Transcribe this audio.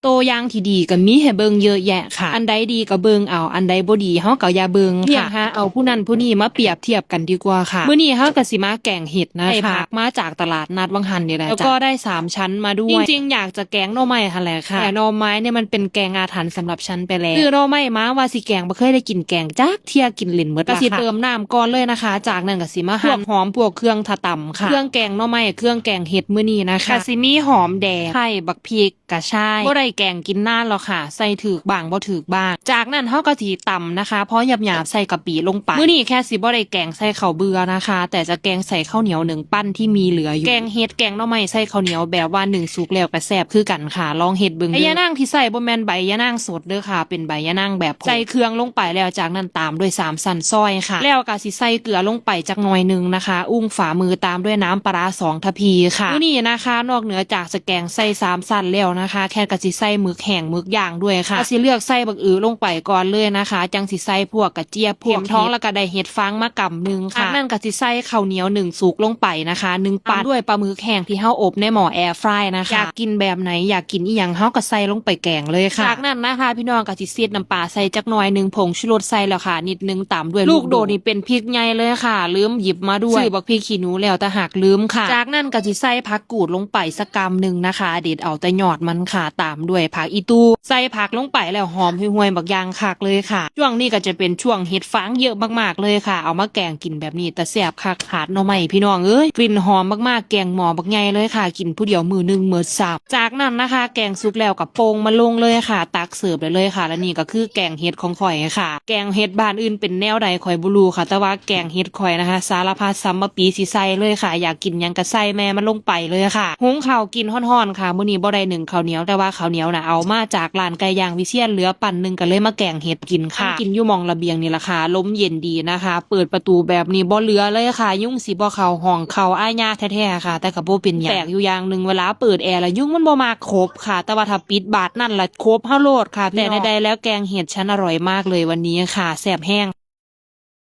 ตัวอย่างที่ดีก็มีให้เบิ่งเยอะแยะค่ะอันใดดีก็เบิ่งเอาอันใดบ่ดีเฮาก็อย่าเบิ่งค่ะหาเอาผู้นั้นผู้นี้มาเปรียบเทียบกันดีกว่าค่ะมื้อนี้เฮาก็สิมาแกงเห็ดนะคะได้ผักมาจากตลาดนัดวังหันนี่แหละแล้วก็ได้3ชั้นมาด้วยจริงๆอยากจะแกงหน่อไม้หั่นแหละค่ะแต่หน่อไม้เนี่ยมันเป็นแกงอาถรรพ์สำหรับฉันไปแล้วคือหน่อไม้มาว่าสิแกงบ่เคยได้กินแกงจักเที่ยกินเล่นหมดก็สิเติมน้ำก่อนเลยนะคะจากนั้นก็สิมาหั่นหอมพวกเครื่องทะตำค่ะเครื่องแกงหน่อไม้เครื่องแกงเห็ดมื้อนี้นะคะก็สิมีหอมแดงไข่บักพริกกระชายบ่ได้แกงกินนานหรอกค่ะใส่ถือกบางบ่ถือกบางจากนั้นเฮาก็สิตำนะคะเพราะหยาบๆใส่กะปิลงไปมื้อนี้แค่สิบ่ได้แกงใส่ข้าวเบื่อนะคะแต่จะแกงใส่ข้าวเหนียว1ปั้นที่มีเหลืออยู่แกงเฮ็ดแกงหน่อไม้ใส่ข้าวเหนียวแบบว่า1สุกแล้วก็แซ่บคือกันค่ะลองเฮ็ดเบิ่งยะนางที่ใส่บ่แม่นใบยะนางสดเด้อค่ะเป็นใบยะนางแบบใส่เครื่องลงไปแล้วจากนั้นตามด้วย3สันซอยค่ะแล้วก็สิใส่เกลือลงไปจักหน่อยนึงนะคะอุ้งฝ่ามือตามด้วยน้ำปลาร้า2ทัพพีค่ะมื้อนี้นะคะนอกเหนือจากจะแกงใส่3สันแล้วนะคะแค่ก็สิใส่หมึกแห้งหมึกย่างด้วยค่ะก็สิเลือกใส่บักอือลงไปก่อนเลยนะคะจังสิใส่พวกกระเจี๊ยบพวกท้องแล้วก็ได้เห็ดฟางมากำนึงค่ะนั่นก็สิใส่ข้าวเหนียว1สุกลงไปนะคะ1ปันด้วยปลาหมึกแห้งที่เฮาอบในหม้อแอร์ฟรายนะคะอยากกินแบบไหนอยากกินอีหยังเฮาก็ใส่ลงไปแกงเลยค่ะจากนั้นนะคะพี่น้องก็สิเสียดน้ำปลาใส่จักหน่อยนึงผงชูรสใส่แล้วค่ะนิดนึงตามด้วยลูกโดดนี่เป็นพริกใหญ่เลยค่ะลืมหยิบมาด้วยซื้อบักพริกขี้หนูแล้วแต่หากลืมค่ะจากนั้นก็สิใส่ผักกูดลงไปสักกำนึงนะคะเด็ดเอาแต่ยอดมันค่ะตามด้วยผักอีตูใส่ผักลงไปแล้วหอมห่วยๆบักยางคักเลยค่ะช่วงนี้ก็จะเป็นช่วงเห็ดฟางเยอะมากๆเลยค่ะเอามาแกงกินแบบนี้แต่แซ่บคักขาดหน่อไม้พี่น้องเอ้ยกลิ่นหอมมากๆแกงหม้อบักใหญ่เลยค่ะกินผู้เดียวมือนึงมื้อสับจากนั้นนะคะแกงสุกแล้วกับโป่งมาลงเลยค่ะตักเสิร์ฟได้เลยค่ะและนี่ก็คือแกงเห็ดของข่อยค่ะแกงเห็ดบ้านอื่นเป็นแนวใดข่อยบ่รู้ค่ะแต่ว่าแกงเห็ดข่อยนะคะสารพัดซัมมะปีสิใส่เลยค่ะอยากกินหยังก็ใส่แม่มันลงไปเลยค่ะหุงข้าวกินฮ้อนๆค่ะมื้อนี้บ่ได้นึ่งข้าวเหนียวแต่ว่าข้าวเหนียวน่ะเอามาจากร้านไก่ย่างวิเชียรเหลือปั่นนึงก็เลยมาแกงเห็ดกินค่ะกินอยู่มองระเบียงนี่ล่ะค่ะลมเย็นดีนะคะเปิดประตูแบบนี้บ่เหลือเลยค่ะยุ่งสิบ่เข้าห้องเข้าอ้ายยาแท้ๆค่ะแต่ก็บ่เป็นหยังแปลกอยู่อย่างนึงเวลาเปิดแอร์แล้วยุ่งมันบ่มาครบค่ะแต่ว่าถ้าปิดบาดนั่นล่ะครบเฮาโลดค่ะแต่ใดๆแล้วแกงเห็ดฉันอร่อยมากเลยวันนี้ค่ะแซ่บแห้ง